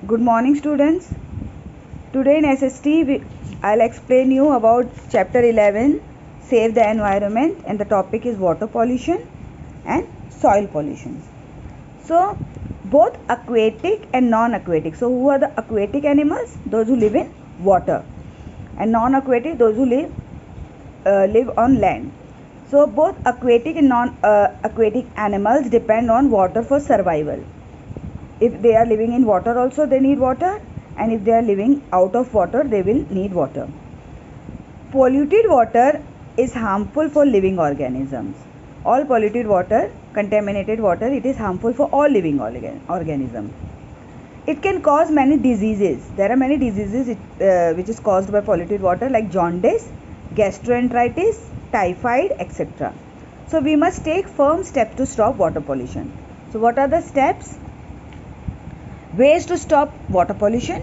Good morning, students. Today in SST, I'll explain you about chapter 11, Save the Environment, and the topic is water pollution and soil pollution. So, both aquatic and non-aquatic. So, who are the aquatic animals? Those who live in water, and non-aquatic, those who live on land. So, both aquatic and non-aquatic animals depend on water for survival. If they are living in water also, they need water, and if they are living out of water, they will need water. Polluted water is harmful for living organisms. All polluted water, contaminated water, it is harmful for all living organisms. It can cause many diseases. There are many diseases which is caused by polluted water, like jaundice, gastroenteritis, typhoid, etc. So we must take firm steps to stop water pollution. So what are the steps? Ways to stop water pollution.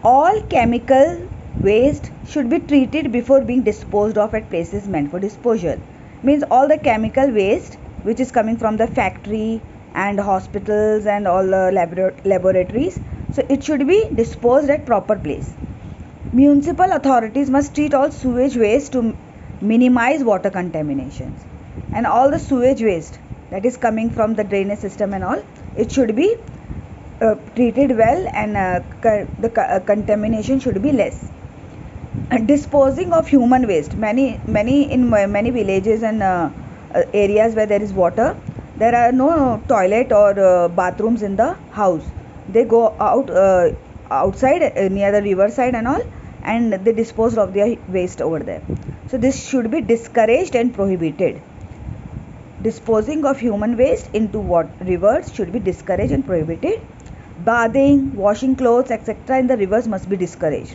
All chemical waste should be treated before being disposed of at places meant for disposal. Means all the chemical waste which is coming from the factory and hospitals and all the laboratories, so it should be disposed at proper place. Municipal authorities must treat all sewage waste to minimize water contaminations, and all the sewage waste that is coming from the drainage system and all, it should be treated well, and the contamination should be less. Disposing of human waste, many villages and areas where there is water, there are no toilet or bathrooms in the house. They go outside near the river side and all, and they dispose of their waste over there. So this should be discouraged and prohibited. Disposing of human waste into rivers should be discouraged and prohibited. Bathing, washing clothes, etc. in the rivers must be discouraged.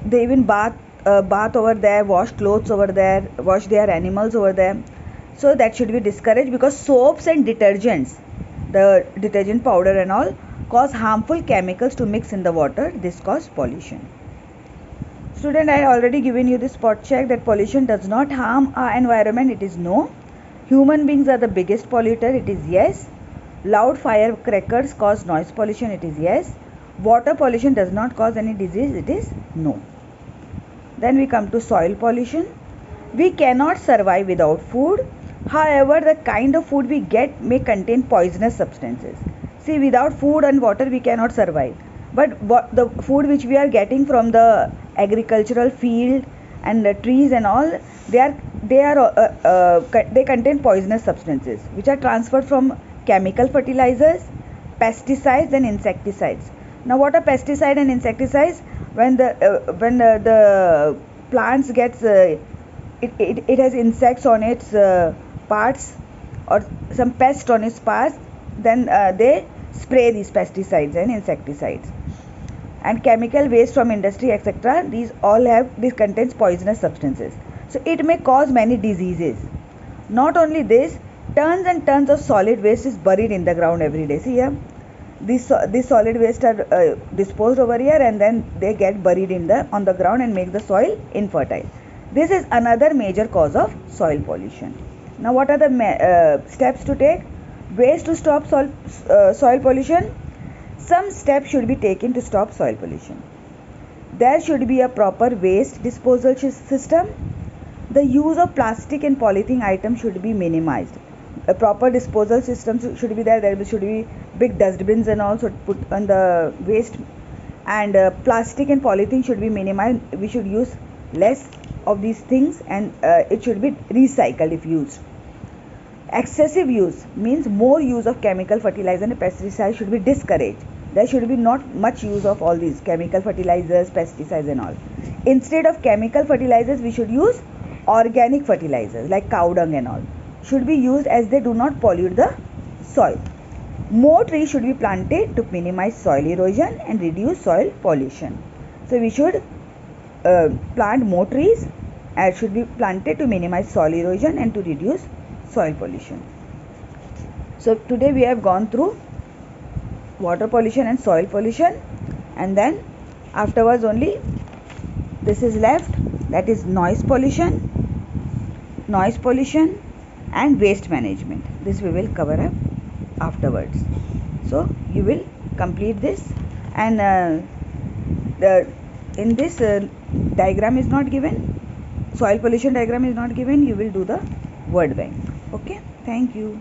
They even bath over there, wash clothes over there, wash their animals over there. So that should be discouraged, because soaps and detergents, the detergent powder and all, cause harmful chemicals to mix in the water. This cause pollution. Student, I already given you the spot check that pollution does not harm our environment. It is no. Human beings are the biggest polluter. It is yes. Loud firecrackers cause noise pollution. It is yes. Water pollution does not cause any disease. It is no. Then we come to soil pollution. We cannot survive without food. However, the kind of food we get may contain poisonous substances. See, without food and water we cannot survive. But the food which we are getting from the agricultural field and the trees and all, they contain poisonous substances which are transferred from chemical fertilizers, pesticides and insecticides. Now what are pesticide and insecticides? When the plants gets it has insects on its parts, or some pest on its parts, then they spray these pesticides and insecticides. And chemical waste from industry, etc., these contains poisonous substances, so it may cause many diseases. Not only this, tons and tons of solid waste is buried in the ground every day. See here, these solid waste are disposed over here, and then they get buried on the ground and make the soil infertile. This is another major cause of soil pollution. Now what are the steps to take? Ways to stop soil pollution. Some steps should be taken to stop soil pollution. There should be a proper waste disposal system. The use of plastic and polythene items should be minimized. A proper disposal system should be there. There should be big dustbins and also put on the waste, and plastic and polythene should be minimized. We should use less of these things, and it should be recycled if used. Excessive use means more use of chemical fertilizer and pesticides should be discouraged. There should be not much use of all these chemical fertilizers, pesticides and all. Instead of chemical fertilizers, we should use organic fertilizers like cow dung and all should be used, as they do not pollute the soil. More trees should be planted to minimize soil erosion and reduce soil pollution. So we should plant more trees, and should be planted to minimize soil erosion and to reduce soil pollution. So today we have gone through water pollution and soil pollution, and then afterwards only this is left, that is noise pollution and waste management. This we will cover up afterwards. So you will complete this, and in this diagram is not given, soil pollution diagram is not given, you will do the word bank. Okay, thank you.